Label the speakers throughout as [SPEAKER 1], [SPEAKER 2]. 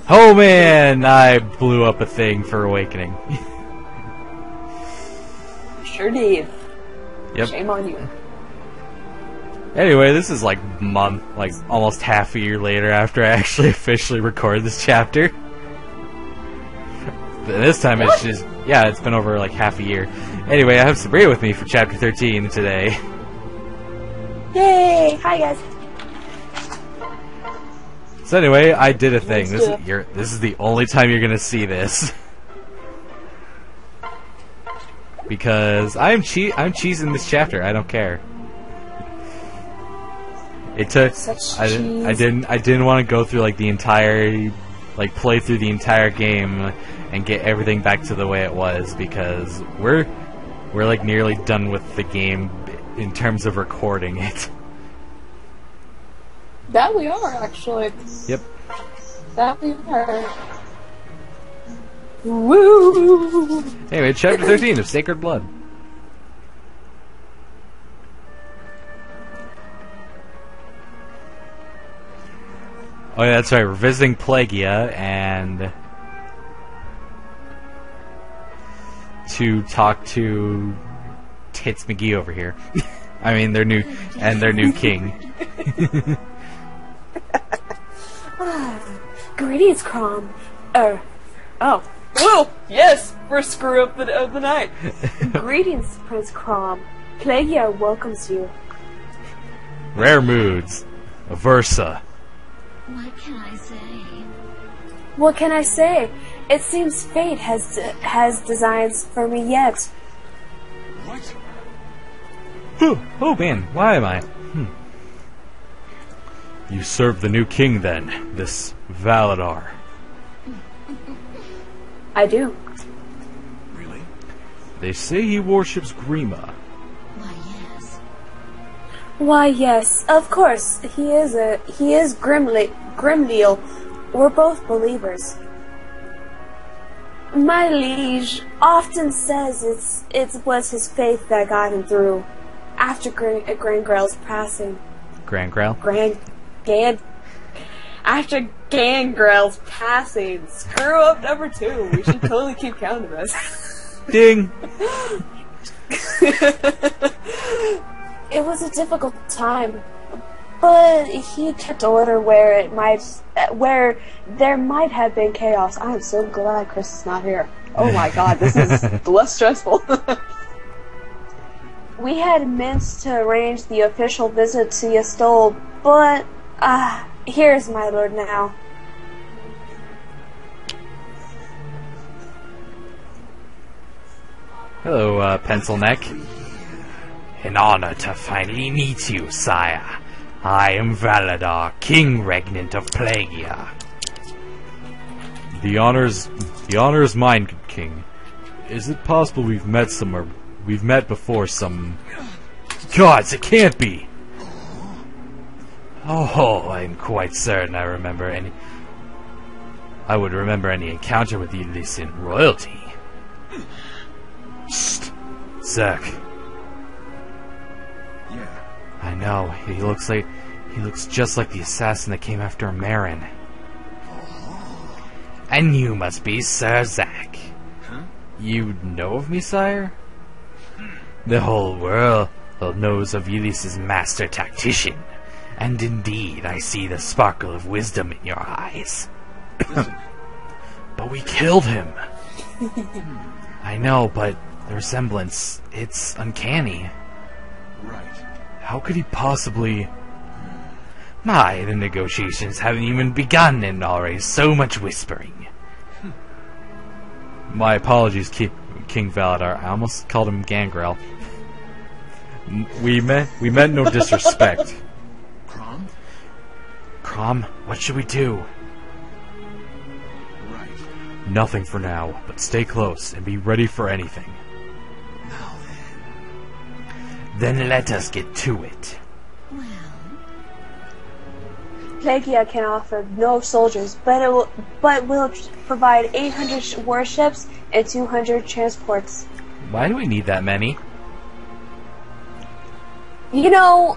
[SPEAKER 1] Oh man, I blew up a thing for Awakening.
[SPEAKER 2] Sure did.
[SPEAKER 1] Yep.
[SPEAKER 2] Shame on you.
[SPEAKER 1] Anyway, this is like almost half a year later after I actually officially recorded this chapter. This time it's just, yeah, it's been over like half a year. Anyway, I have Sabria with me for chapter 13 today.
[SPEAKER 2] Yay! Hi guys.
[SPEAKER 1] So anyway, I did a thing. This is the only time you're gonna see this. Because I'm cheesing this chapter. I don't care. It took. I didn't want to go through like the entire, play through the entire game and get everything back to the way it was, because we're like nearly done with the game in terms of recording it.
[SPEAKER 2] That we are, actually.
[SPEAKER 1] Yep.
[SPEAKER 2] That we are. Woo!
[SPEAKER 1] Anyway, chapter 13 of Sacred Blood. Oh yeah, that's right, we're visiting Plagia and to talk to Tits McGee over here. I mean, their new king.
[SPEAKER 2] Greetings, Crom. Oh. Whoa! Yes! First screw up of the night. Greetings, Prince Crom. Plagia welcomes you.
[SPEAKER 1] Rare moods. Aversa.
[SPEAKER 3] What can I say?
[SPEAKER 2] What can I say? It seems fate has designs for me yet.
[SPEAKER 3] What?
[SPEAKER 1] Oh man, why am I? You serve the new king then, this Valadar.
[SPEAKER 2] I do.
[SPEAKER 3] Really?
[SPEAKER 1] They say he worships Grima.
[SPEAKER 3] Why, yes.
[SPEAKER 2] Why, yes, of course. He is Grimleal. We're both believers. My liege often says it was his faith that got him through after Gangrel's passing. After Gangrel's passing. Screw up number 2. We should totally keep counting this.
[SPEAKER 1] Ding!
[SPEAKER 2] It was a difficult time, but he kept order where there might have been chaos. I am so glad Chris is not here. Oh my god, this is less stressful. We had meant to arrange the official visit to Yastol, but here's my lord now.
[SPEAKER 1] Hello, Pencil Neck. An honor to finally meet you, sire. I am Valadar, King Regnant of Plagia. The honor's mine, good king. Is it possible we've met somewhere? We've met before some... Gods, it can't be! Oh, I'm quite certain I would remember any encounter with the Elysian royalty. Shh, Zerk.
[SPEAKER 3] Yeah.
[SPEAKER 1] I know, he looks just like the assassin that came after Marin. And you must be Sir Zack.
[SPEAKER 3] Huh?
[SPEAKER 1] You know of me, sire? The whole world knows of Ulysses' master tactician. And indeed, I see the sparkle of wisdom in your eyes.
[SPEAKER 3] Listen.
[SPEAKER 1] But we killed him. I know, but the resemblance, it's uncanny.
[SPEAKER 3] Right.
[SPEAKER 1] How could he possibly... My, the negotiations haven't even begun and already so much whispering. My apologies, King Valadar. I almost called him Gangrel. We meant no disrespect.
[SPEAKER 3] Crom?
[SPEAKER 1] Crom, what should we do?
[SPEAKER 3] Right.
[SPEAKER 1] Nothing for now, but stay close and be ready for anything.
[SPEAKER 3] Now
[SPEAKER 1] Then let us get to it.
[SPEAKER 3] Well,
[SPEAKER 2] Plagia can offer no soldiers, but will provide 800 warships and 200 transports.
[SPEAKER 1] Why do we need that many?
[SPEAKER 2] You know,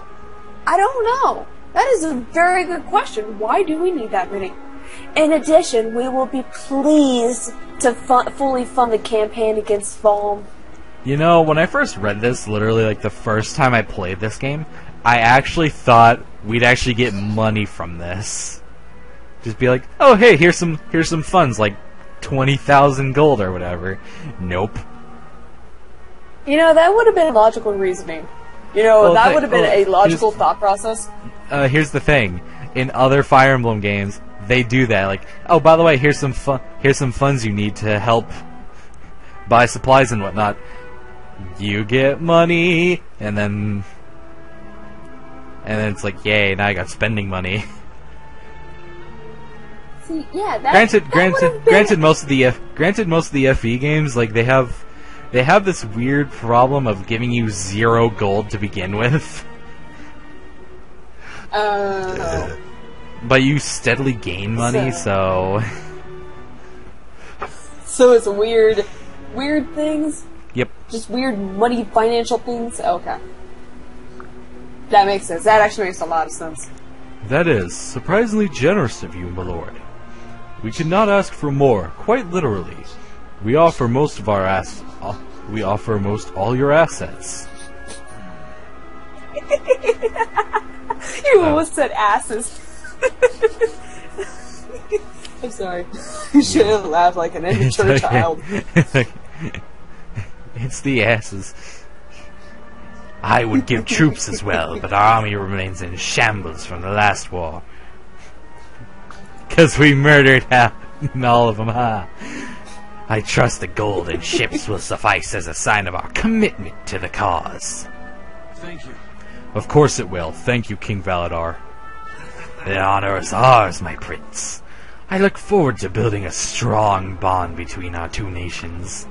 [SPEAKER 2] I don't know. That is a very good question. Why do we need that many? In addition, we will be pleased to fully fund the campaign against Falm.
[SPEAKER 1] You know, when I first read this, literally like the first time I played this game, I actually thought we'd actually get money from this. Just be like, oh hey, here's some funds, like 20,000 gold or whatever. Nope.
[SPEAKER 2] You know, that would have been logical reasoning. You know,
[SPEAKER 1] Well,
[SPEAKER 2] that would have been a logical thought process.
[SPEAKER 1] Here's the thing: in other Fire Emblem games, they do that. Like, oh, by the way, here's some funds you need to help buy supplies and whatnot. You get money, and then it's like, yay! Now I got spending money.
[SPEAKER 2] See, yeah,
[SPEAKER 1] Granted, most of the FE games, like they have this weird problem of giving you 0 gold to begin with. But you steadily gain money, so
[SPEAKER 2] it's weird things.
[SPEAKER 1] Yep.
[SPEAKER 2] Just weird money financial things. Okay, that makes sense. That actually makes a lot of sense.
[SPEAKER 1] That is surprisingly generous of you, my lord. We cannot ask for more. Quite literally, we offer most of our we offer most all your assets.
[SPEAKER 2] You almost said asses. I'm sorry. You should have laughed like an immature child.
[SPEAKER 1] It's the asses. I would give troops as well, but our army remains in shambles from the last war. 'Cause we murdered all of them, huh? I trust the gold and ships will suffice as a sign of our commitment to the cause.
[SPEAKER 3] Thank you.
[SPEAKER 1] Of course it will. Thank you, King Valadar. The honor is ours, my prince. I look forward to building a strong bond between our two nations.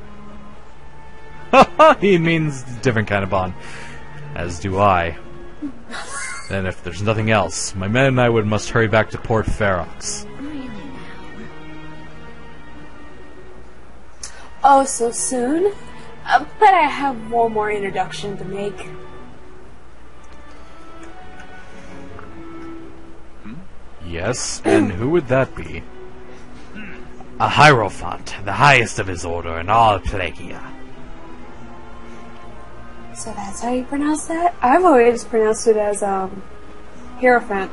[SPEAKER 1] He means different kind of bond. As do I. Then if there's nothing else, my men and I must hurry back to Port Ferox.
[SPEAKER 2] Oh, so soon? But I have one more introduction to make.
[SPEAKER 1] Yes, and who would that be? A Hierophant, the highest of his order in all Plagia.
[SPEAKER 2] So that's how you pronounce that? I've always pronounced it as, Hierophant.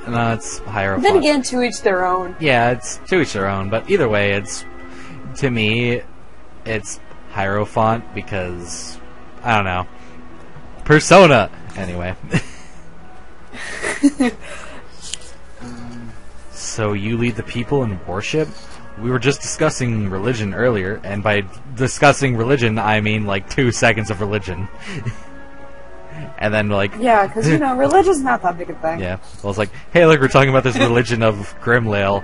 [SPEAKER 1] No, it's Hierophant.
[SPEAKER 2] Then again, to each their own.
[SPEAKER 1] Yeah, it's to each their own, but either way, to me, it's Hierophant because, I don't know. Persona! Anyway. So you lead the people in worship? We were just discussing religion earlier, and by discussing religion, I mean like 2 seconds of religion. And then like...
[SPEAKER 2] Yeah, because, you know, religion's not that big a thing.
[SPEAKER 1] Yeah. Well, it's like, hey, look, we're talking about this religion of Grimlail.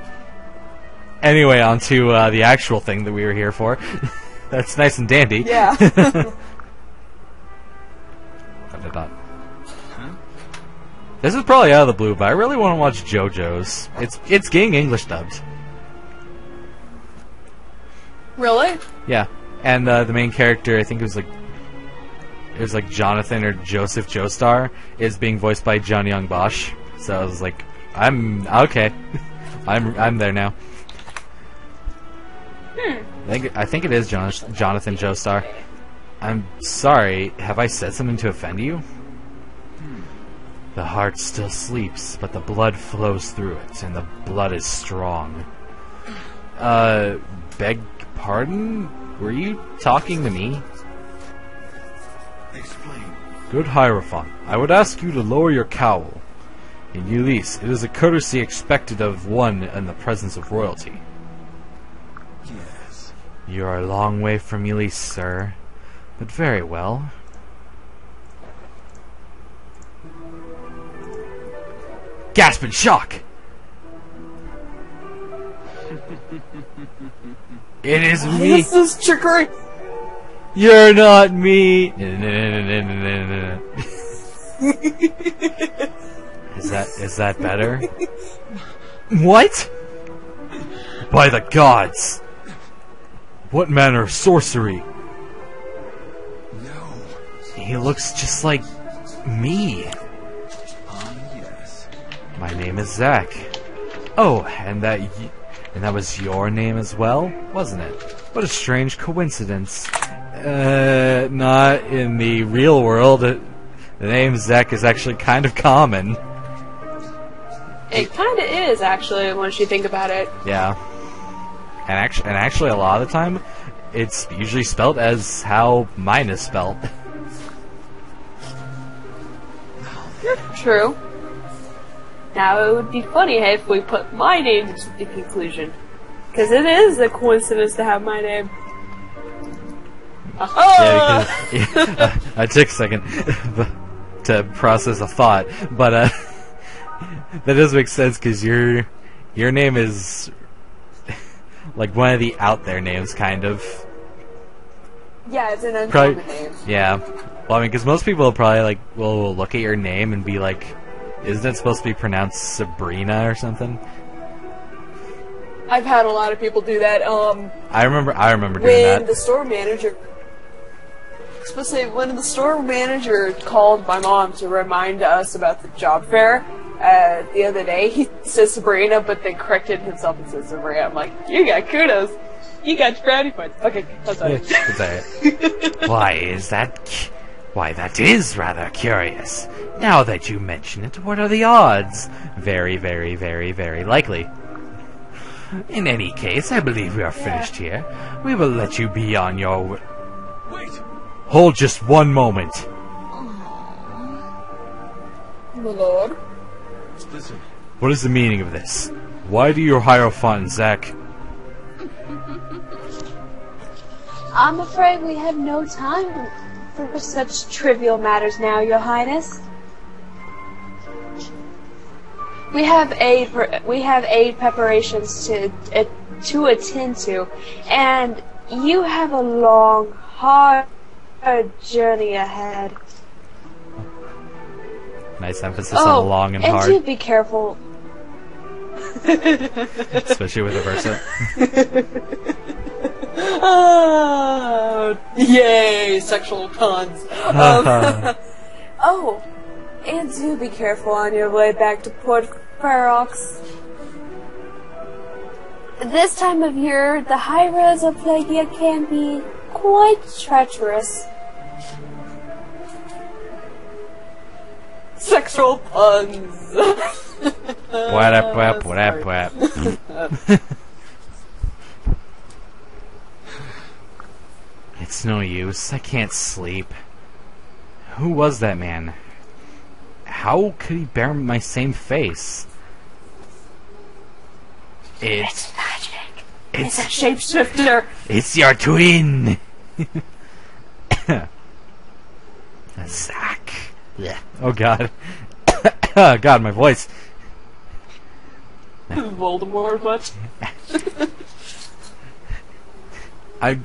[SPEAKER 1] Anyway, on to the actual thing that we were here for. That's nice and dandy.
[SPEAKER 2] Yeah.
[SPEAKER 1] This is probably out of the blue, but I really want to watch JoJo's. It's getting English dubbed.
[SPEAKER 2] Really?
[SPEAKER 1] Yeah, and the main character, I think it was like Jonathan or Joseph Joestar, is being voiced by John Young Bosch. So I was like, I'm okay. I'm there now. I think it is Jonathan Joestar. I'm sorry. Have I said something to offend you? The heart still sleeps, but the blood flows through it, and the blood is strong. Beg pardon? Were you talking to me?
[SPEAKER 3] Explain.
[SPEAKER 1] Good Hierophant, I would ask you to lower your cowl. In Ulysse, it is a courtesy expected of one in the presence of royalty.
[SPEAKER 3] Yes.
[SPEAKER 1] You are a long way from Ulysse, sir, but very well. Gasp in shock! It is me!
[SPEAKER 2] This is trickery!
[SPEAKER 1] You're not me! Is that better? What? By the gods! What manner of sorcery?
[SPEAKER 3] No.
[SPEAKER 1] He looks just like me.
[SPEAKER 3] Yes.
[SPEAKER 1] My name is Zack. Oh, and that was your name as well, wasn't it? What a strange coincidence. Not in the real world. The name Zek is actually kind of common.
[SPEAKER 2] It kind of is, actually, once you think about it.
[SPEAKER 1] Yeah. And actually, a lot of the time, it's usually spelt as how mine is spelt.
[SPEAKER 2] True. Now, it would be funny if we put my name into the conclusion. Because it is a coincidence to have my name.
[SPEAKER 1] Yeah, because I took a second to process a thought, but that does make sense because your name is like one of the out there names, kind of.
[SPEAKER 2] Yeah, it's an uncommon name.
[SPEAKER 1] Yeah, well, I mean, because most people probably will look at your name and be like, "Isn't it supposed to be pronounced Sabrina or something?"
[SPEAKER 2] I've had a lot of people do that.
[SPEAKER 1] I remember doing that.
[SPEAKER 2] When the store manager, especially when the store manager called my mom to remind us about the job fair the other day, he says Sabrina, but then corrected himself and says Sabria. I'm like, you got kudos. You got brownie points. Okay, that's all right.
[SPEAKER 1] That's all right. Why, that is rather curious. Now that you mention it, what are the odds? Very, very, very, very likely. In any case, I believe we are finished here. We will let you be on your way.
[SPEAKER 3] Wait!
[SPEAKER 1] Hold just one moment.
[SPEAKER 2] My lord.
[SPEAKER 3] Listen,
[SPEAKER 1] What is the meaning of this? Why do you Hierophant, Zach?
[SPEAKER 2] I'm afraid we have no time for such trivial matters now, Your Highness. We have aid preparations to attend to, and you have a long, hard journey ahead.
[SPEAKER 1] Nice emphasis on long and hard.
[SPEAKER 2] And do be careful.
[SPEAKER 1] Especially with the Versa.
[SPEAKER 2] Oh, yay, sexual puns. Oh, and do be careful on your way back to Port Ferox. This time of year, the high roads of Plagia can be quite treacherous. Sexual puns.
[SPEAKER 1] What up. It's no use. I can't sleep. Who was that man? How could he bear my same face?
[SPEAKER 2] It's magic. It's a shapeshifter.
[SPEAKER 1] It's your twin. Zach. Oh God. Oh God, my voice.
[SPEAKER 2] Voldemort much?
[SPEAKER 1] I'm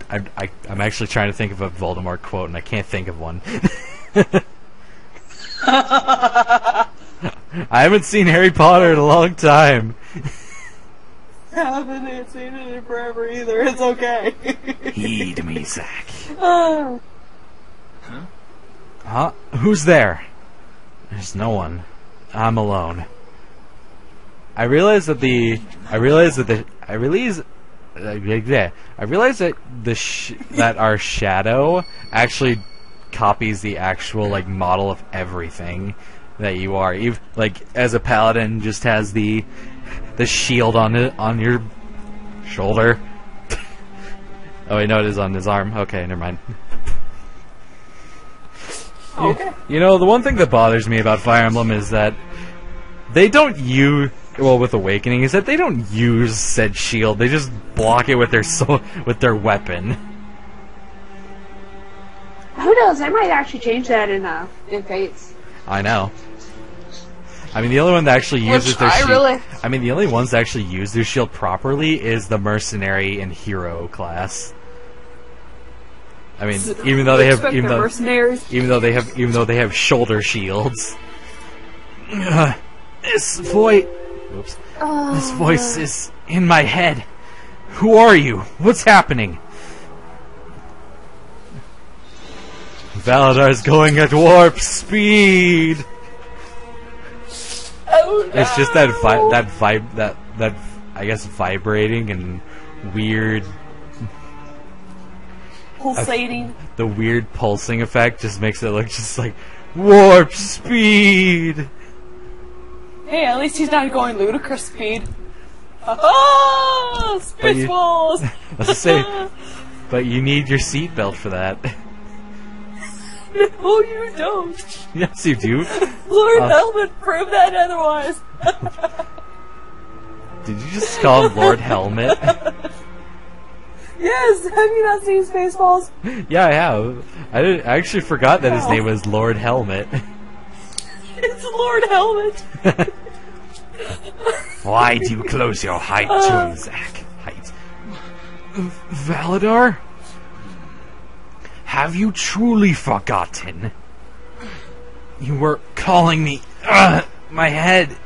[SPEAKER 1] actually trying to think of a Voldemort quote, and I can't think of one. I haven't seen Harry Potter in a long time.
[SPEAKER 2] I haven't seen it in forever either. It's okay.
[SPEAKER 1] Heed me, Zach.
[SPEAKER 2] Oh.
[SPEAKER 1] Huh? Who's there? There's no one. I'm alone. I realize that our shadow actually copies the actual model of everything that you are. As a paladin, just has the shield on your shoulder. Oh wait, no, it is on his arm. Okay, never mind.
[SPEAKER 2] Okay.
[SPEAKER 1] You know, the one thing that bothers me about Fire Emblem is that they don't use. Well, with Awakening, is that they don't use said shield. They just block it with their weapon.
[SPEAKER 2] Who knows? They might actually change that in Fates.
[SPEAKER 1] I know. I mean, the only one that actually uses their shield.
[SPEAKER 2] Really...
[SPEAKER 1] I mean, the only ones that actually use their shield properly is the mercenary and hero class. I mean, even though they have shoulder shields. This voice is in my head. Who are you? What's happening? Valadar's going at warp speed.
[SPEAKER 2] Oh, no.
[SPEAKER 1] It's just that that I guess vibrating and weird
[SPEAKER 2] Pulsating.
[SPEAKER 1] the weird pulsing effect just makes it look just like warp speed.
[SPEAKER 2] Hey, at least he's not going ludicrous speed. Oh, Spaceballs!
[SPEAKER 1] I was to say, but you need your seatbelt for that.
[SPEAKER 2] No, you don't.
[SPEAKER 1] Yes, you do.
[SPEAKER 2] Lord Helmet proved that otherwise.
[SPEAKER 1] Did you just call him Lord Helmet?
[SPEAKER 2] Yes, have you not seen Spaceballs?
[SPEAKER 1] Yeah, I have. I actually forgot that his name was Lord Helmet.
[SPEAKER 2] It's Lord Helmet.
[SPEAKER 1] Why do you close your height to him, Zack? Height. Valadar? Have you truly forgotten? You were calling me... my head.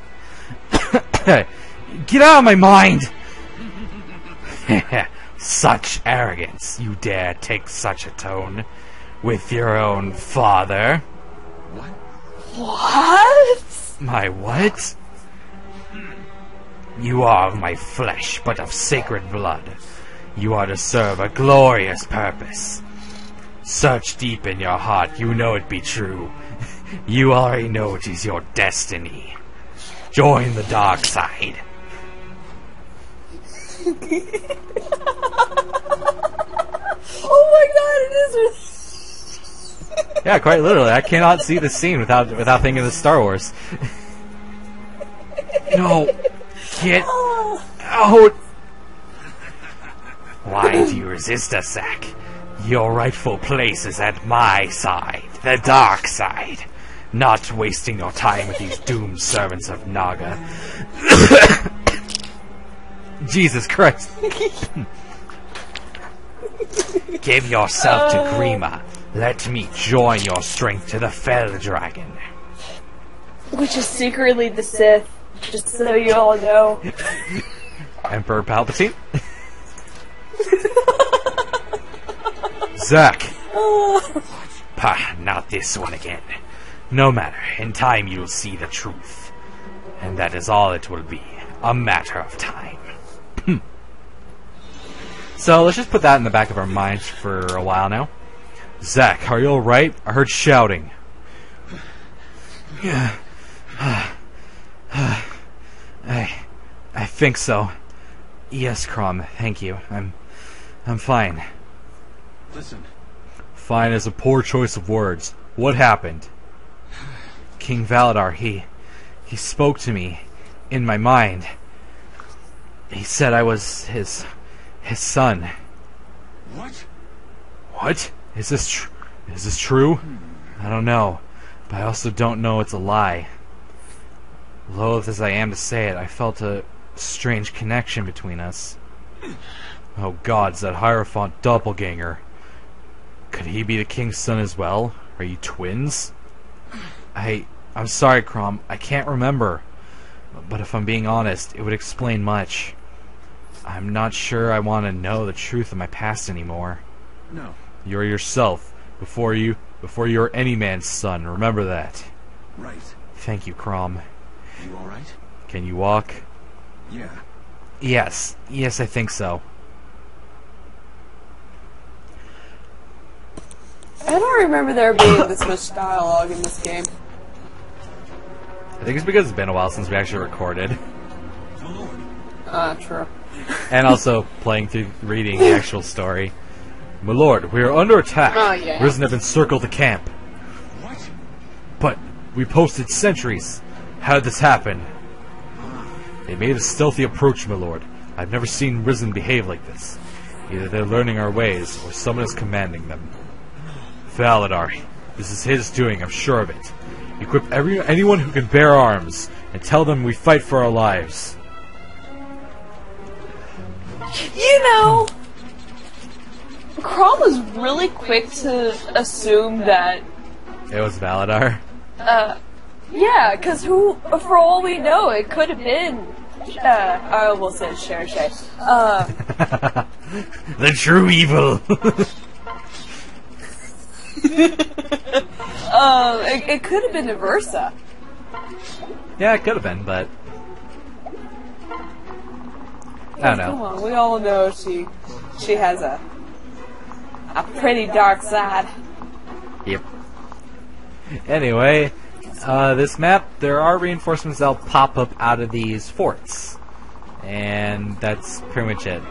[SPEAKER 1] Get out of my mind! Such arrogance. You dare take such a tone with your own father?
[SPEAKER 2] What?
[SPEAKER 1] My what? You are of my flesh, but of sacred blood. You are to serve a glorious purpose. Search deep in your heart, you know it be true. You already know it is your destiny. Join the dark side.
[SPEAKER 2] Oh my god, it is.
[SPEAKER 1] Yeah, quite literally. I cannot see the scene without thinking of Star Wars. No. Get out. Why do you resist us, Zack? Your rightful place is at my side, the dark side. Not wasting your time with these doomed servants of Naga. Jesus Christ. Give yourself to Grima. Let me join your strength to the Fell Dragon.
[SPEAKER 2] Which is secretly the Sith, just so you all know.
[SPEAKER 1] Emperor Palpatine? Zack! Pah, not this one again. No matter, in time you'll see the truth. And that is all it will be. A matter of time. So, let's just put that in the back of our minds for a while now. Zack, are you alright? I heard shouting. Yeah. I think so. Yes, Crom, thank you. I'm fine.
[SPEAKER 3] Listen.
[SPEAKER 1] Fine is a poor choice of words. What happened? King Valadar, he spoke to me in my mind. He said I was his son.
[SPEAKER 3] What?
[SPEAKER 1] What? Is this true? I don't know, but I also don't know it's a lie. Loath as I am to say it, I felt a strange connection between us. Oh gods, that Hierophant doppelganger. Could he be the king's son as well? Are you twins? I'm sorry, Crom, I can't remember. But if I'm being honest, it would explain much. I'm not sure I want to know the truth of my past anymore.
[SPEAKER 3] No.
[SPEAKER 1] You're yourself, before you're any man's son, remember that.
[SPEAKER 3] Right.
[SPEAKER 1] Thank you, Crom.
[SPEAKER 3] You alright?
[SPEAKER 1] Can you walk?
[SPEAKER 3] Yeah.
[SPEAKER 1] Yes, I think so.
[SPEAKER 2] I don't remember there being this much dialogue in this game.
[SPEAKER 1] I think it's because it's been a while since we actually recorded.
[SPEAKER 2] True.
[SPEAKER 1] And also reading the actual story. My lord, we are under attack.
[SPEAKER 2] Oh, yeah.
[SPEAKER 1] Risen have encircled the camp.
[SPEAKER 3] What?
[SPEAKER 1] But we posted sentries. How did this happen? They made a stealthy approach, my lord. I've never seen Risen behave like this. Either they're learning our ways, or someone is commanding them. Valadar, this is his doing, I'm sure of it. Equip anyone who can bear arms, and tell them we fight for our lives.
[SPEAKER 2] You know, Crom was really quick to assume that,
[SPEAKER 1] It was Valadar.
[SPEAKER 2] yeah, because for all we know, it could have been, I almost said Cherche.
[SPEAKER 1] The true evil.
[SPEAKER 2] It could have been Aversa.
[SPEAKER 1] Yeah, it could have been, but I don't know.
[SPEAKER 2] Come on, we all know she has a pretty dark side.
[SPEAKER 1] Yep. Anyway, this map, there are reinforcements that'll pop up out of these forts. And that's pretty much it.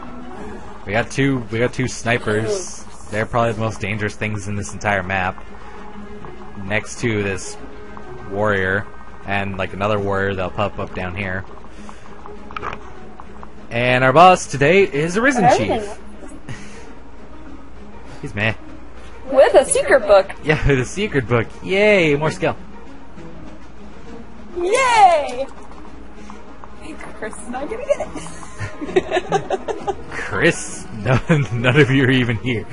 [SPEAKER 1] We got two snipers. They're probably the most dangerous things in this entire map. Next to this warrior, and like another warrior that'll pop up down here. And our boss today is a Risen Chief. He's meh.
[SPEAKER 2] With a secret book.
[SPEAKER 1] Yeah, with a secret book. Yay, more skill.
[SPEAKER 2] Yay! Chris is not gonna get it.
[SPEAKER 1] Chris? None of you are even here.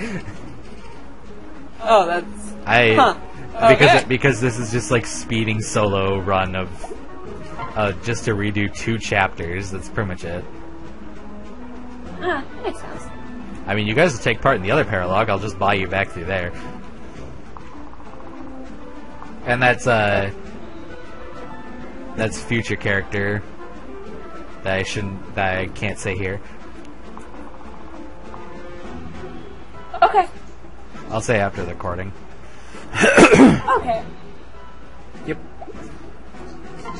[SPEAKER 2] Oh, that's...
[SPEAKER 1] Because this is just like speeding solo run of just to redo 2 chapters. That's pretty much it.
[SPEAKER 2] Makes sense.
[SPEAKER 1] I mean, you guys will take part in the other paralog. I'll just buy you back through there. And that's future character that I can't say here.
[SPEAKER 2] Okay.
[SPEAKER 1] I'll say after the recording.
[SPEAKER 2] Okay.
[SPEAKER 1] Yep.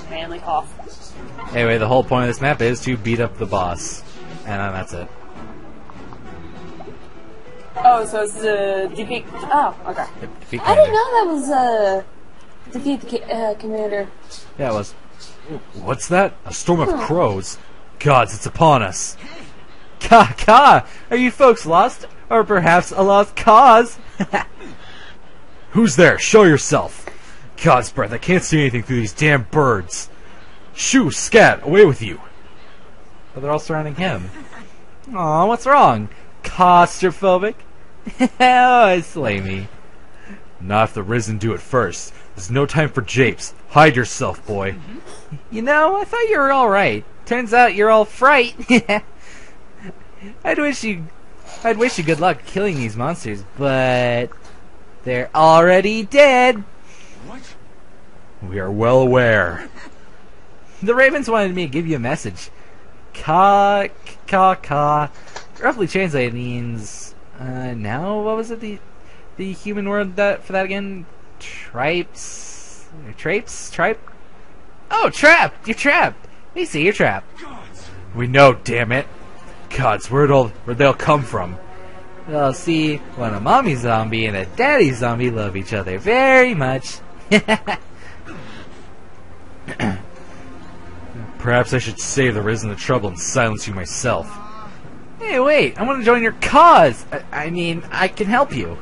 [SPEAKER 2] Manly cough.
[SPEAKER 1] Anyway, the whole point of this map is to beat up the boss. And then that's it.
[SPEAKER 2] Oh, so it's the defeat... Oh, okay.
[SPEAKER 1] Yep, defeat
[SPEAKER 2] I
[SPEAKER 1] commander.
[SPEAKER 2] didn't know that was, defeat the commander.
[SPEAKER 1] Yeah, it was. What's that? A storm of crows. Gods, it's upon us. Ka! Are you folks lost? Or perhaps a lost cause? Who's there? Show yourself. God's breath, I can't see anything through these damn birds. Shoo, scat, away with you. But they're all surrounding him. Aw, what's wrong? Claustrophobic? Oh, slay me. Not if the Risen do it first. There's no time for japes. Hide yourself, boy. You know, I thought you were alright. Turns out you're all fright. I'd wish you good luck killing these monsters, but they're already dead.
[SPEAKER 3] What?
[SPEAKER 1] We are well aware. The Ravens wanted me to give you a message. Ka. Roughly translated means now what was it the human word for that again? Trapes? Tripe? Oh, trapped! You're trapped! We see you're trapped.
[SPEAKER 3] Gods!
[SPEAKER 1] We know, damn it. Gods, where they'll come from. Well, see, when a mommy zombie and a daddy zombie love each other very much. Perhaps I should save the Risen the trouble and silence you myself. Hey, wait! I want to join your cause. I mean, I can help you.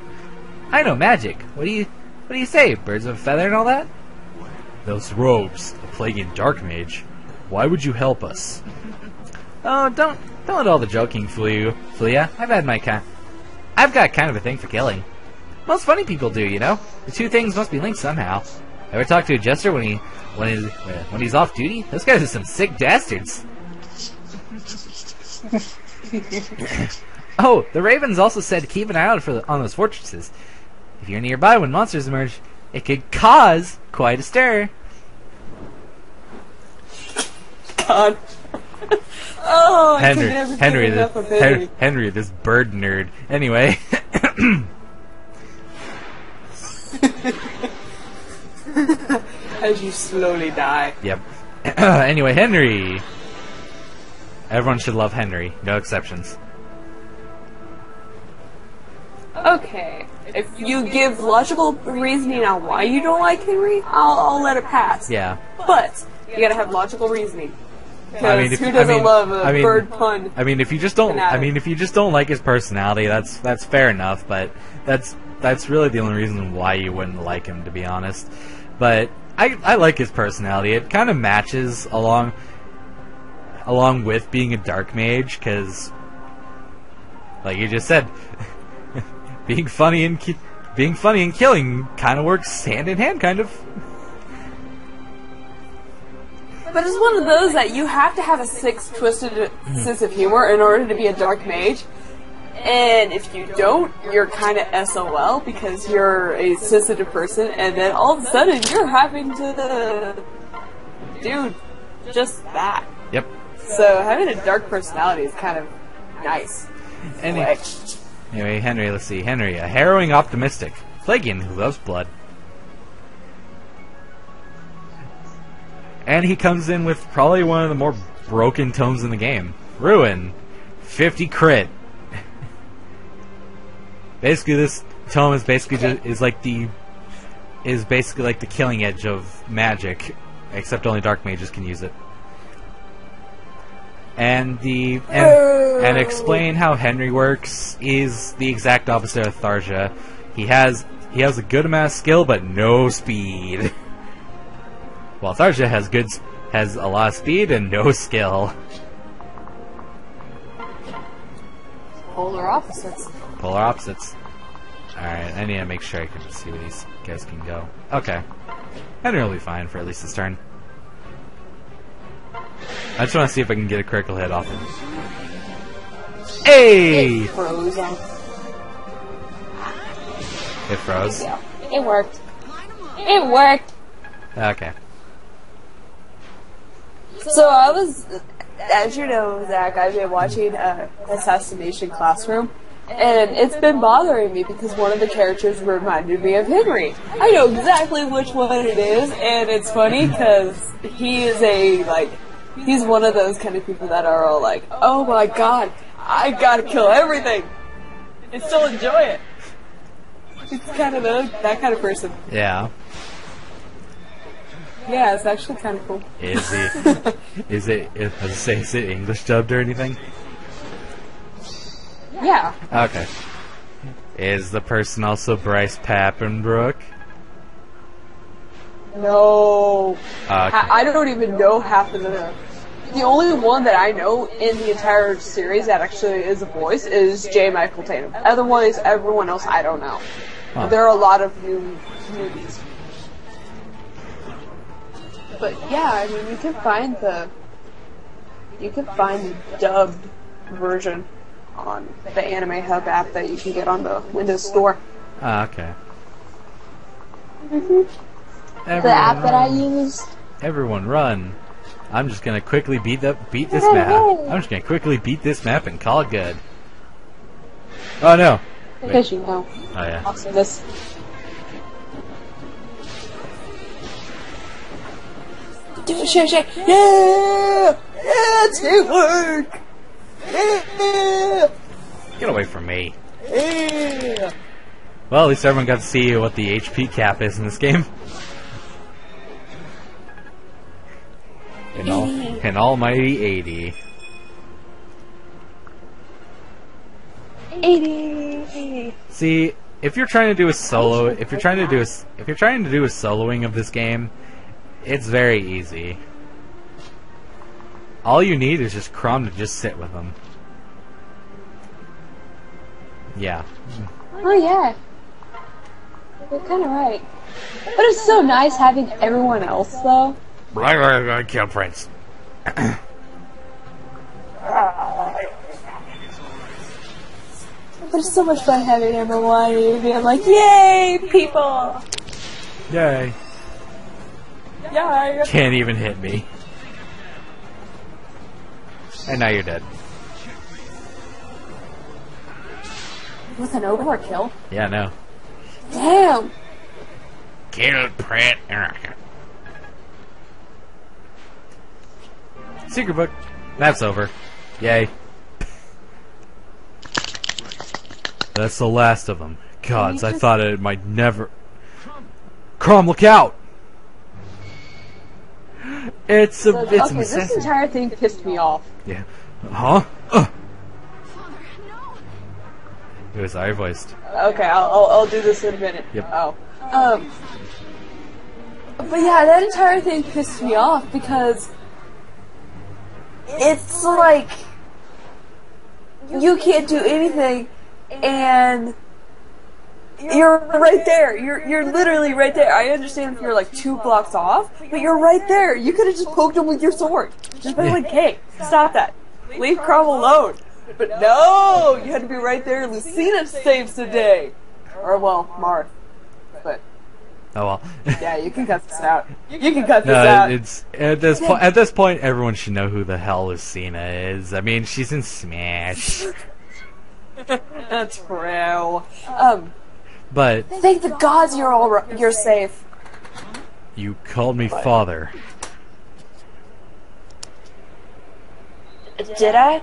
[SPEAKER 1] I know magic. What do you say? Birds of a feather and all that? Those robes, a plaguing dark mage. Why would you help us? Oh, don't let all the joking fool you. I've got kind of a thing for killing. Most funny people do, you know. The two things must be linked somehow. Ever talk to a jester when he's off duty? Those guys are some sick dastards. Oh, the Ravens also said to keep an eye out on those fortresses. If you're nearby when monsters emerge, it could cause quite a stir.
[SPEAKER 2] God. Oh,
[SPEAKER 1] Henry, this bird nerd. Anyway.
[SPEAKER 2] As you slowly die.
[SPEAKER 1] Yep. Anyway, Henry. Everyone should love Henry. No exceptions.
[SPEAKER 2] Okay. If you give logical reasoning on why you don't like Henry, I'll let it pass.
[SPEAKER 1] Yeah.
[SPEAKER 2] But you gotta have logical reasoning. Because who doesn't love a bird pun?
[SPEAKER 1] I mean, if you just don't, like his personality, that's fair enough. But that's really the only reason why you wouldn't like him, to be honest. But I like his personality. It kind of matches along with being a dark mage, because, like you just said, being funny and killing kind of works hand in hand, kind of.
[SPEAKER 2] But it's one of those that you have to have a sick, twisted sense of humor in order to be a dark mage. And if you don't, you're kind of SOL because you're a sensitive person, and then all of a sudden you're having to do just that.
[SPEAKER 1] Yep.
[SPEAKER 2] So having a dark personality is kind of nice.
[SPEAKER 1] Anyway, Henry, let's see. Henry, a harrowing optimistic. Plagian who loves blood. And he comes in with probably one of the more broken tomes in the game. Ruin. 50 crit. Basically, this tome is basically basically like the killing edge of magic, except only dark mages can use it. And and explain how Henry works is the exact opposite of Tharja. He has a good amount of skill but no speed. While Tharja has a lot of speed and no skill.
[SPEAKER 2] Polar opposites.
[SPEAKER 1] Polar opposites. Alright, I need to make sure I can see where these guys can go. Okay. Henry will be fine for at least this turn. I just want to see if I can get a critical hit off him. Hey!
[SPEAKER 2] It froze.
[SPEAKER 1] It froze?
[SPEAKER 2] Yeah. It worked. It worked!
[SPEAKER 1] Okay.
[SPEAKER 2] So I was, as you know, Zach, I've been watching Assassination Classroom, and it's been bothering me because one of the characters reminded me of Henry. I know exactly which one it is, and it's funny because he is he's one of those kind of people that are all like, oh my god, I gotta kill everything and still enjoy it. It's kind of that kind of person.
[SPEAKER 1] Yeah.
[SPEAKER 2] Yeah, it's actually kind of cool.
[SPEAKER 1] Is it English dubbed or anything?
[SPEAKER 2] Yeah.
[SPEAKER 1] Okay. Is the person also Bryce Pappenbrook?
[SPEAKER 2] No.
[SPEAKER 1] Okay.
[SPEAKER 2] I don't even know half of them. The only one that I know in the entire series that actually is a voice is J. Michael Tatum. Otherwise, everyone else I don't know.
[SPEAKER 1] Huh.
[SPEAKER 2] There are a lot of newbies. But yeah, I mean, you can find the dubbed version on the Anime Hub app that you can get on the Windows Store.
[SPEAKER 1] Okay.
[SPEAKER 2] The app that I use.
[SPEAKER 1] Everyone run. I'm just gonna quickly beat this map. I'm just gonna quickly beat this map and call it good. Oh no.
[SPEAKER 2] Because you know.
[SPEAKER 1] Oh yeah.
[SPEAKER 2] Awesomeness. Do it, shake. Yeah! Yeah, teamwork! Yeah!
[SPEAKER 1] Get away from me.
[SPEAKER 2] Yeah!
[SPEAKER 1] Well, at least everyone got to see what the HP cap is in this game. An almighty 80.
[SPEAKER 2] 80!
[SPEAKER 1] See, if you're trying to do a solo, if you're trying to do a soloing of this game, it's very easy. All you need is just Chrom to just sit with them. Yeah.
[SPEAKER 2] Oh yeah. You're kinda right. But it's so nice having everyone else, though.
[SPEAKER 1] Kill Prince.
[SPEAKER 2] But it's so much fun having everyone and being like, yay, people!
[SPEAKER 1] Yay.
[SPEAKER 2] Yay!
[SPEAKER 1] Can't even hit me. And now you're dead.
[SPEAKER 2] With an overkill?
[SPEAKER 1] Yeah, no.
[SPEAKER 2] Damn!
[SPEAKER 1] Kill Prince. Secret book. That's over. Yay. That's the last of them. Gods, I thought it might never... Chrom, look out! It's a
[SPEAKER 2] Okay, this
[SPEAKER 1] necessity.
[SPEAKER 2] entire thing pissed me off.
[SPEAKER 1] Yeah. Huh? It was I voiced.
[SPEAKER 2] Okay, I'll do this in a minute.
[SPEAKER 1] Yep.
[SPEAKER 2] Oh. But yeah, that entire thing pissed me off because it's like you can't do anything and you're right there. You're literally right there. I understand if you're like 2 blocks off, but you're right there. You could have just poked him with your sword. Just been like, hey, stop that. Leave Chrom alone. But no, you had to be right there. Lucina saves the day. Or well, Marth. But
[SPEAKER 1] Oh well.
[SPEAKER 2] Yeah, you can cut this out. You can cut this
[SPEAKER 1] No,
[SPEAKER 2] out.
[SPEAKER 1] it's at this point everyone should know who the hell Lucina is. I mean, she's in Smash.
[SPEAKER 2] That's true.
[SPEAKER 1] But
[SPEAKER 2] Thank the gods you're safe.
[SPEAKER 1] you called me father.
[SPEAKER 2] Did I?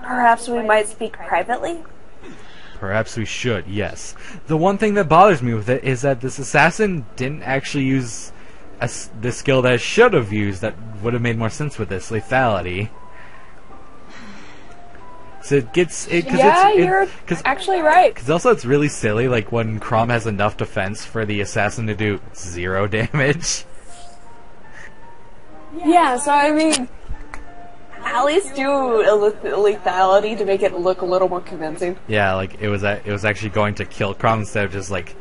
[SPEAKER 2] Perhaps we might speak privately?
[SPEAKER 1] Perhaps we should, yes. The one thing that bothers me with it is that this assassin didn't actually use the skill that it should have used that would have made more sense with this, lethality. So it gets...
[SPEAKER 2] You're actually right.
[SPEAKER 1] Because also it's really silly, like, when Chrom has enough defense for the assassin to do 0 damage.
[SPEAKER 2] Yeah, so I mean... At least do a lethality to make it look a little more convincing.
[SPEAKER 1] Yeah, like, it was actually going to kill Chrom instead of just, like...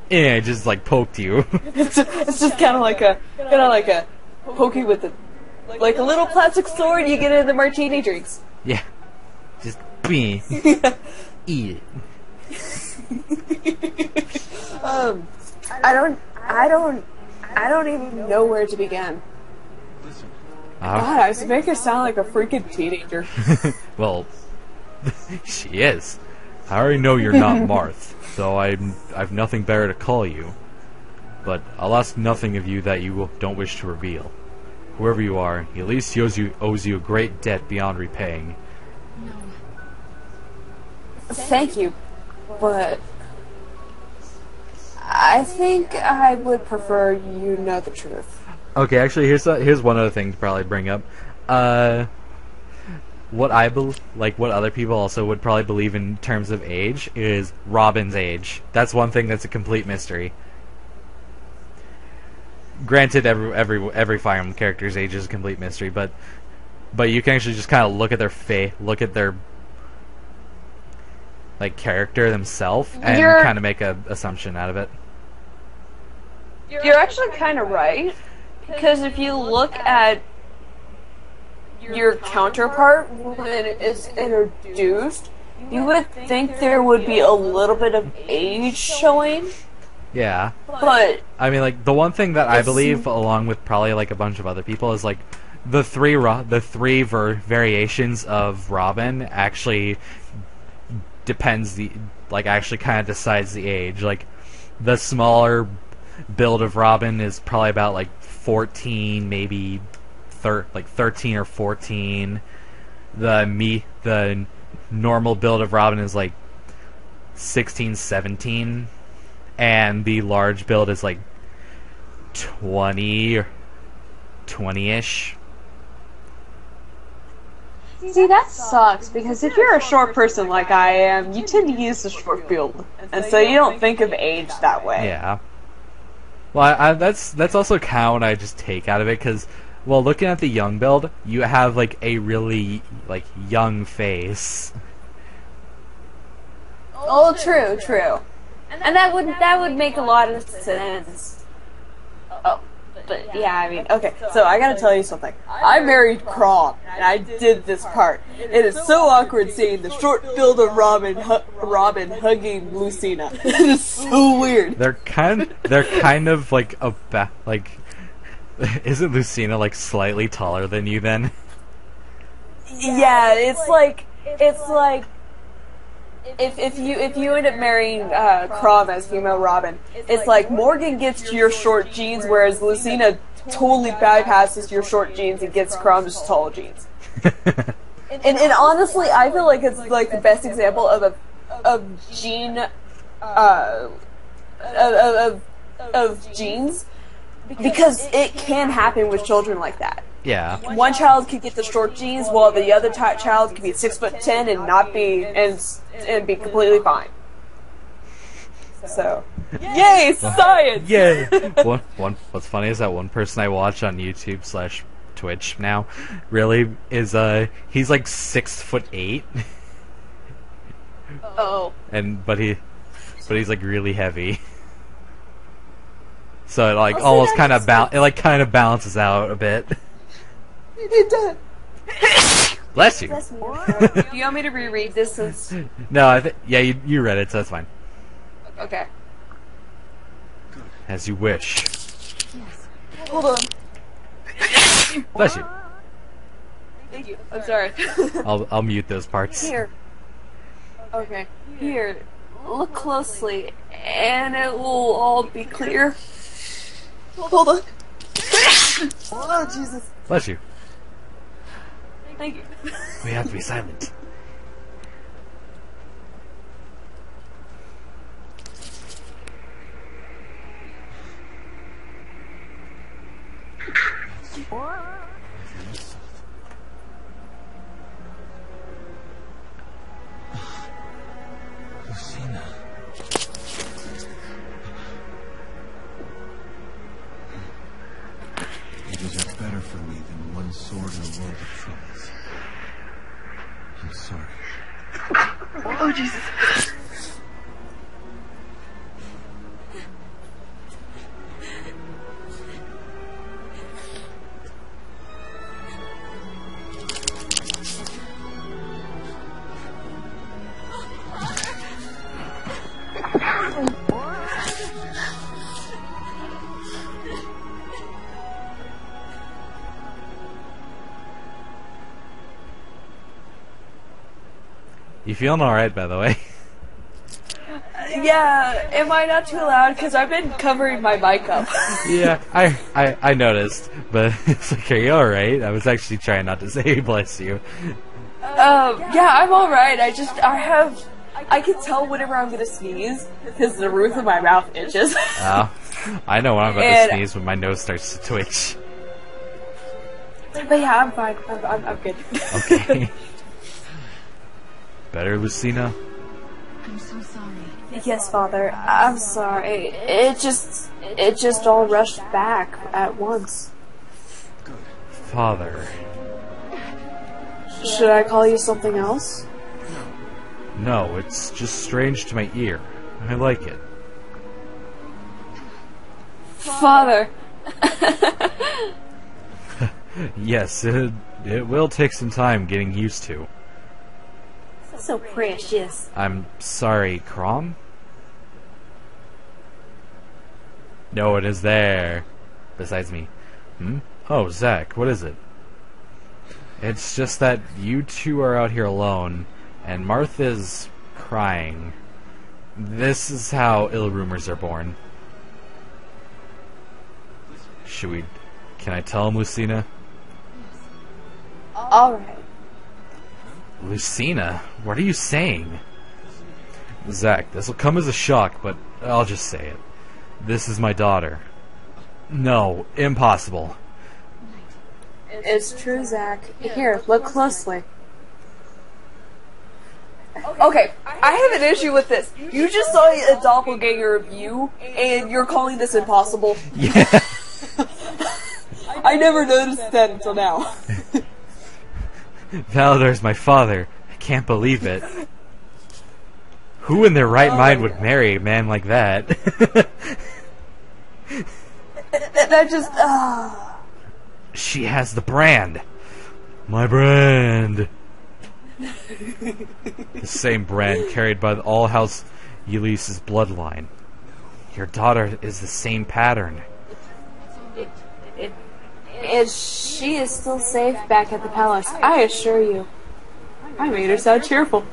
[SPEAKER 1] it just, like, poked you.
[SPEAKER 2] It's just kind of like a poking with like a little plastic sword you get in the martini drinks.
[SPEAKER 1] Yeah. Just eat it.
[SPEAKER 2] I don't even know where to begin.
[SPEAKER 3] Listen.
[SPEAKER 2] God, I was making her sound like a freaking teenager.
[SPEAKER 1] Well, she is. I already know you're not Marth, so I've nothing better to call you. But I'll ask nothing of you that you don't wish to reveal. Whoever you are, he at least owes you a great debt beyond repaying.
[SPEAKER 2] Thank you, but I think I would prefer you know the truth.
[SPEAKER 1] Okay, actually, here's one other thing to probably bring up. What what other people also would probably believe in terms of age is Robin's age. That's one thing that's a complete mystery. Granted, every Fire Emblem character's age is a complete mystery, but you can actually just kind of look at their look at their like character themselves, and kind of make a assumption out of it.
[SPEAKER 2] You're actually kind of right, because if you look at your counterpart when it is introduced, you would think there would be a little bit of age showing.
[SPEAKER 1] Yeah.
[SPEAKER 2] But
[SPEAKER 1] I mean, like, the one thing that I believe, along with probably like a bunch of other people, is like the three variations of Robin actually actually kind of decides the age. Like, the smaller build of Robin is probably about like 14, maybe 13 or 14. The normal build of Robin is like 16, 17, and the large build is like 20 or 20-ish.
[SPEAKER 2] see, that sucks, because if you're a short person like I am, you tend to use the short build, and so you don't think of age that way.
[SPEAKER 1] Yeah. Well, that's also kind of what I just take out of it, because, well, looking at the young build, you have like a really like young face.
[SPEAKER 2] Oh, true. And that would make a lot of sense. Oh, but yeah, I mean, okay, so I gotta tell you something. I married Chrom, and I did this part. It is so awkward seeing the short build of Robin hugging Lucina. It is so weird.
[SPEAKER 1] They're kind of like isn't Lucina like slightly taller than you then?
[SPEAKER 2] Yeah, it's like if you end up marrying Chrom as female Robin, it's like Morgan gets your short jeans, whereas Lucina totally bypasses your short jeans and gets Chrom's tall jeans. and honestly, I feel like it's like the best example of gene of genes, because it can happen with children like that.
[SPEAKER 1] Yeah.
[SPEAKER 2] One child could get the short genes, while the other child could be 6'10" and not be and be completely fine. So, yay, science!
[SPEAKER 1] Yay! What's funny is that one person I watch on YouTube / Twitch now, really is he's like 6'8".
[SPEAKER 2] Oh.
[SPEAKER 1] But he's like really heavy. So it like almost kind of balances out a bit.
[SPEAKER 2] It does.
[SPEAKER 1] Bless you.
[SPEAKER 2] Bless me.
[SPEAKER 4] Do you want me to reread this since...
[SPEAKER 1] No, yeah, you read it, so that's fine.
[SPEAKER 4] Okay.
[SPEAKER 1] As you wish.
[SPEAKER 4] Hold on.
[SPEAKER 1] Bless you.
[SPEAKER 4] Thank you. I'm sorry.
[SPEAKER 1] I'll mute those parts.
[SPEAKER 4] Here. Okay. Here. Look closely, and it will all be clear. Hold on. Oh, Jesus.
[SPEAKER 1] Bless you.
[SPEAKER 4] Thank you.
[SPEAKER 1] We have to be silent.
[SPEAKER 3] Lucina. You deserve better from me than one sword in a world of troubles. I'm sorry.
[SPEAKER 4] Oh, Jesus.
[SPEAKER 1] You feeling alright, by the way?
[SPEAKER 4] Yeah, am I not too loud? Because I've been covering my mic up.
[SPEAKER 1] Yeah, I noticed, but it's like, are you alright? I was actually trying not to say bless you.
[SPEAKER 4] Yeah, I'm alright. I can tell whenever I'm gonna sneeze, because the roof of my mouth itches.
[SPEAKER 1] I know when I'm about to sneeze when my nose starts to twitch.
[SPEAKER 4] But yeah, I'm fine. I'm good.
[SPEAKER 1] Okay. Better, Lucina?
[SPEAKER 5] I'm so sorry.
[SPEAKER 2] Yes, Father. I'm sorry. It just all rushed back at once.
[SPEAKER 1] Father.
[SPEAKER 2] Should I call you something else?
[SPEAKER 1] No, it's just strange to my ear. I like it.
[SPEAKER 4] Father.
[SPEAKER 1] Yes, it will take some time getting used to.
[SPEAKER 2] So precious.
[SPEAKER 1] I'm sorry, Crom? No one is there. Besides me. Oh, Zach, what is it? It's just that you two are out here alone, and Martha's crying. This is how ill rumors are born. Can I tell him, Lucina?
[SPEAKER 2] Alright.
[SPEAKER 1] Lucina, what are you saying? Zach, this will come as a shock, but I'll just say it. This is my daughter. No, impossible.
[SPEAKER 2] It's true, Zach. Here, look closely.
[SPEAKER 4] Okay, I have an issue with this. You just saw a doppelganger of you, and you're calling this impossible.
[SPEAKER 1] Yeah.
[SPEAKER 4] I never noticed that until now.
[SPEAKER 1] Valador's my father. I can't believe it. Who in their right mind would marry a man like that?
[SPEAKER 4] That just...
[SPEAKER 1] She has the brand. My brand. The same brand carried by all House Ulysses' bloodline. Your daughter is the same pattern.
[SPEAKER 2] She is still safe back at the palace, I assure you. I made her sound cheerful.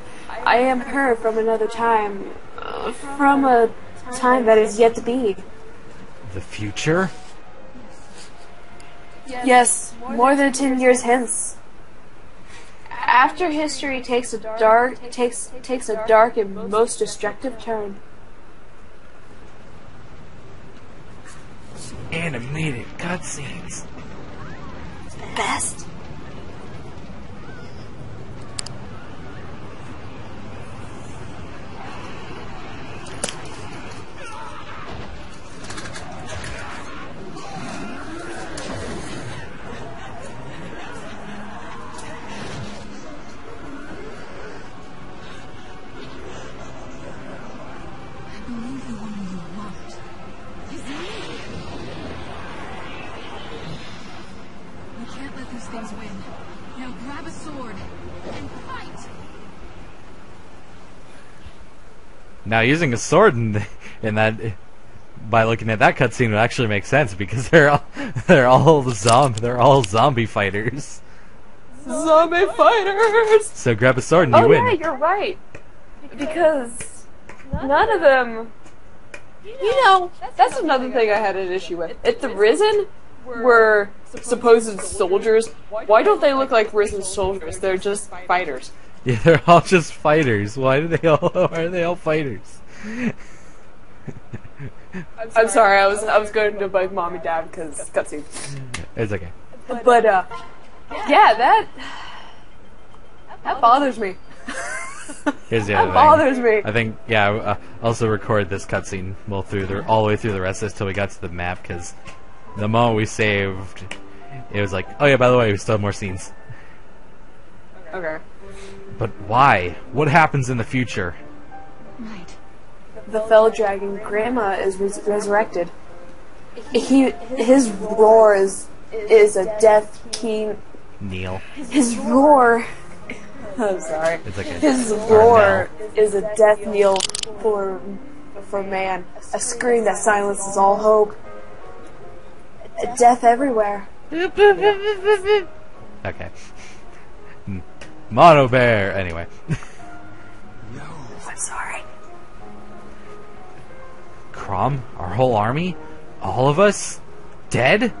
[SPEAKER 2] I am her from another time. From a time that is yet to be.
[SPEAKER 1] The future?
[SPEAKER 2] Yes, more than 10 years hence. After history takes a dark and most destructive turn.
[SPEAKER 1] Animated cutscenes.
[SPEAKER 2] Best.
[SPEAKER 5] I believe the woman you loved. Is it? We can't let those things
[SPEAKER 1] Now using a sword in that, by looking at that cutscene, would actually make sense because they're all zombie fighters.
[SPEAKER 4] Zombie fighters!
[SPEAKER 1] So grab a sword and you
[SPEAKER 4] Oh
[SPEAKER 1] win.
[SPEAKER 4] yeah, you're right. Because none of them... You know, that's another thing I had an issue with. If the Risen were supposed soldiers, why don't they look like Risen soldiers? They're just fighters.
[SPEAKER 1] Yeah, they're all just fighters. Why are they all fighters?
[SPEAKER 4] I'm sorry, I was going to my mom and dad because cutscene.
[SPEAKER 1] It's okay.
[SPEAKER 4] But yeah, that bothers me.
[SPEAKER 1] Here's the
[SPEAKER 4] That
[SPEAKER 1] other
[SPEAKER 4] bothers
[SPEAKER 1] thing.
[SPEAKER 4] me.
[SPEAKER 1] I think, yeah, also record this cutscene all the way through the rest of this till we got to the map, because the moment we saved, it was like, oh yeah, by the way, we still have more scenes.
[SPEAKER 4] Okay.
[SPEAKER 1] But why? What happens in the future?
[SPEAKER 5] Right.
[SPEAKER 2] The fell dragon grandma is resurrected. His roar is a death keen.
[SPEAKER 1] Neil.
[SPEAKER 2] His roar.
[SPEAKER 4] I'm sorry.
[SPEAKER 1] It's okay.
[SPEAKER 2] His
[SPEAKER 1] Or
[SPEAKER 2] roar is a death knell for man. A scream that silences all hope. Death everywhere.
[SPEAKER 1] Okay. Mono Bear. Anyway.
[SPEAKER 2] I'm sorry.
[SPEAKER 1] Crom? Our whole army? All of us? Dead?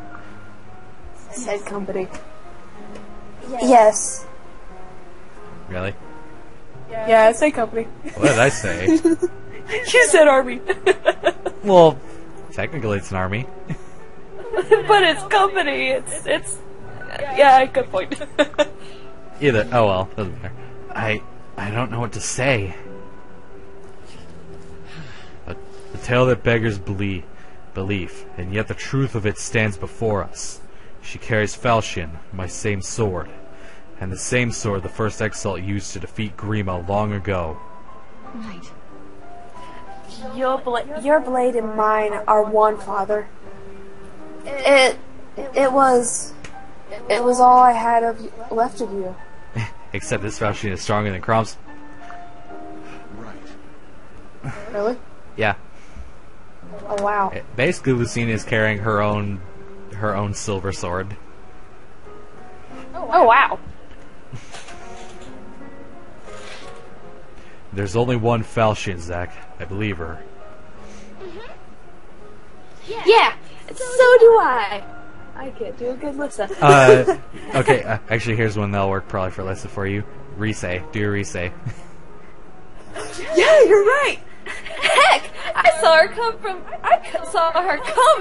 [SPEAKER 2] Said company. Yes.
[SPEAKER 1] Really?
[SPEAKER 4] Yeah, say company.
[SPEAKER 1] What did I say?
[SPEAKER 4] You said army.
[SPEAKER 1] Well, technically it's an army.
[SPEAKER 4] But it's company. It's yeah, good point.
[SPEAKER 1] Either. Oh well, doesn't matter. I don't know what to say. The tale that beggars belief, and yet the truth of it stands before us. She carries falchion, my same sword, and the same sword the first Exalt used to defeat Grima long ago.
[SPEAKER 5] Right.
[SPEAKER 2] Your blade and mine are one, Father. It was all I had left of you.
[SPEAKER 1] Except this falchion is stronger than Crom's.
[SPEAKER 3] Right.
[SPEAKER 2] Really?
[SPEAKER 1] Yeah.
[SPEAKER 2] Oh wow.
[SPEAKER 1] Basically, Lucina is carrying her own silver sword.
[SPEAKER 4] Oh wow.
[SPEAKER 1] There's only one falchion, Zach. I believe her.
[SPEAKER 2] Yeah. So do I. I can't do a good Lissa.
[SPEAKER 1] Okay, actually, here's one that'll work probably for Lissa for you. Risei. Do your Risei.
[SPEAKER 4] Yeah, you're right.
[SPEAKER 6] Heck, I saw her come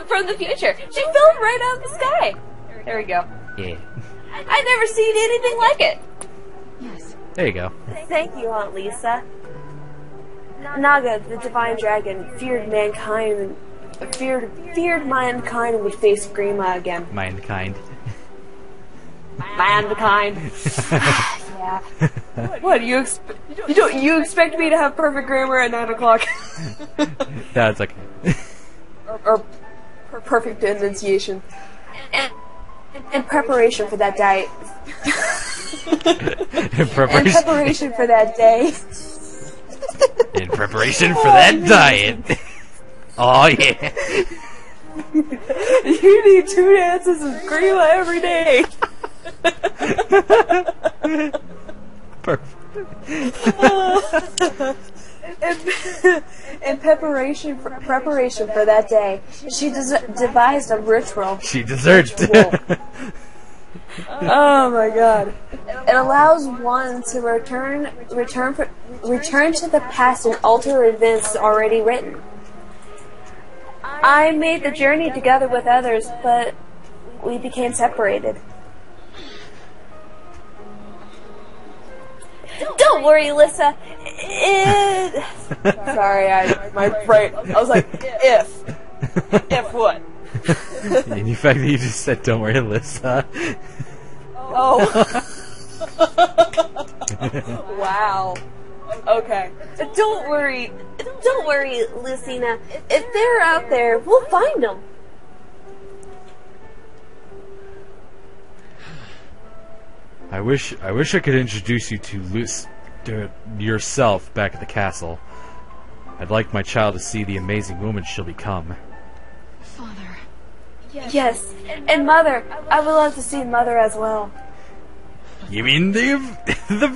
[SPEAKER 6] from the future. She fell right out of the sky. There we go.
[SPEAKER 1] Yeah.
[SPEAKER 6] I've never seen anything like it.
[SPEAKER 5] Yes.
[SPEAKER 1] There you go.
[SPEAKER 2] Thank you, Aunt Lisa. Naga, the divine dragon, feared mankind would face Grima again.
[SPEAKER 1] Mankind.
[SPEAKER 2] Mankind. Yeah.
[SPEAKER 4] What do you expect? You expect me to have perfect grammar at 9 o'clock?
[SPEAKER 1] No, it's okay.
[SPEAKER 4] or perfect enunciation?
[SPEAKER 2] In preparation for that diet.
[SPEAKER 1] In preparation.
[SPEAKER 2] In preparation for that day.
[SPEAKER 1] In preparation for that diet. Oh yeah.
[SPEAKER 4] You need 2 dances of Grima every day.
[SPEAKER 1] Perfect.
[SPEAKER 2] In preparation for that day, she devised a ritual.
[SPEAKER 1] She deserved it.
[SPEAKER 4] Oh my god.
[SPEAKER 2] It allows one to return to the past and alter events already written. I made the journey together with others, but we became separated.
[SPEAKER 6] Don't worry, Alyssa.
[SPEAKER 4] Sorry, my brain. I was like, if what?
[SPEAKER 1] And the fact that you just said, "Don't worry, Alyssa."
[SPEAKER 4] Oh. Wow. Okay.
[SPEAKER 6] Don't worry, Lucina. If they're out there, we'll find them.
[SPEAKER 1] I wish I could introduce you to yourself back at the castle. I'd like my child to see the amazing woman she'll become.
[SPEAKER 5] Father.
[SPEAKER 2] Yes, and Mother. I would love to see Mother as well.
[SPEAKER 1] You mean the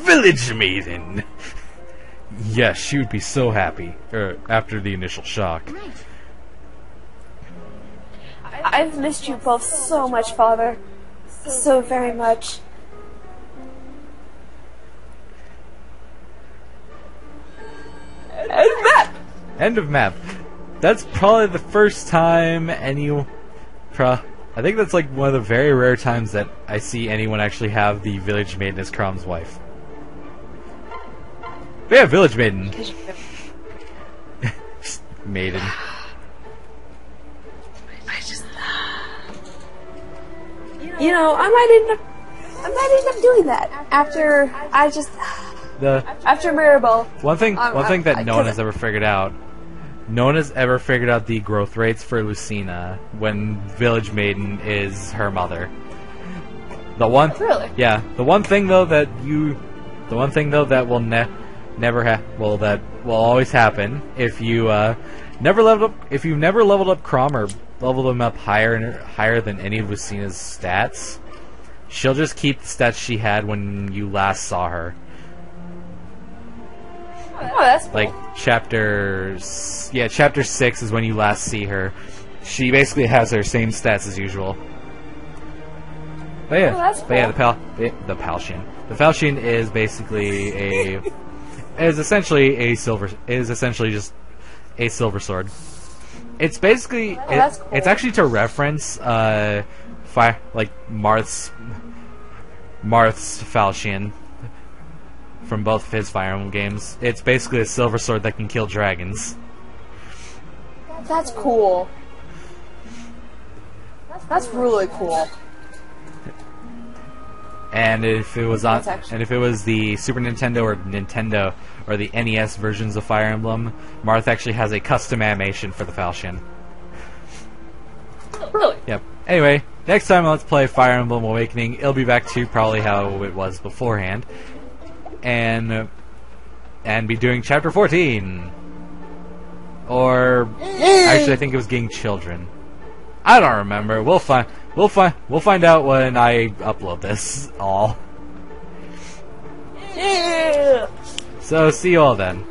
[SPEAKER 1] village maiden? Yes, she would be so happy. After the initial shock.
[SPEAKER 5] Right.
[SPEAKER 2] I've missed you both so much, Father. So very much.
[SPEAKER 4] And map!
[SPEAKER 1] End of map. That's probably the first time I think that's like one of the very rare times that I see anyone actually have the village maiden as Crom's wife. But yeah, village maiden. Maiden.
[SPEAKER 2] You know, I might end up doing that after after Mirabelle.
[SPEAKER 1] One thing that no one
[SPEAKER 2] 'cause
[SPEAKER 1] has ever figured out. No one has ever figured out the growth rates for Lucina when Village Maiden is her mother.
[SPEAKER 4] Really?
[SPEAKER 1] Yeah. The one thing though that will that will always happen if you never leveled up Crom or leveled him up higher than any of Lucina's stats. She'll just keep the stats she had when you last saw her.
[SPEAKER 4] Oh, that's cool.
[SPEAKER 1] Like chapter 6 is when you last see her. She basically has her same stats as usual. But yeah,
[SPEAKER 4] Oh, that's
[SPEAKER 1] the Palshian. The Palshian is basically essentially just a silver sword. It's basically
[SPEAKER 4] that's cool.
[SPEAKER 1] it's actually to reference Marth's Falchion from both of his Fire Emblem games. It's basically a silver sword that can kill dragons.
[SPEAKER 4] That's cool. That's really cool.
[SPEAKER 1] And if it was
[SPEAKER 4] That's actually-
[SPEAKER 1] the Super Nintendo or the NES versions of Fire Emblem, Marth actually has a custom animation for the Falchion.
[SPEAKER 4] Really?
[SPEAKER 1] Yep. Anyway, next time let's play Fire Emblem Awakening. It'll be back to probably how it was beforehand, and be doing Chapter 14. Or actually, I think it was getting children. I don't remember. We'll find out when I upload this all.
[SPEAKER 2] Yeah.
[SPEAKER 1] So see you all then.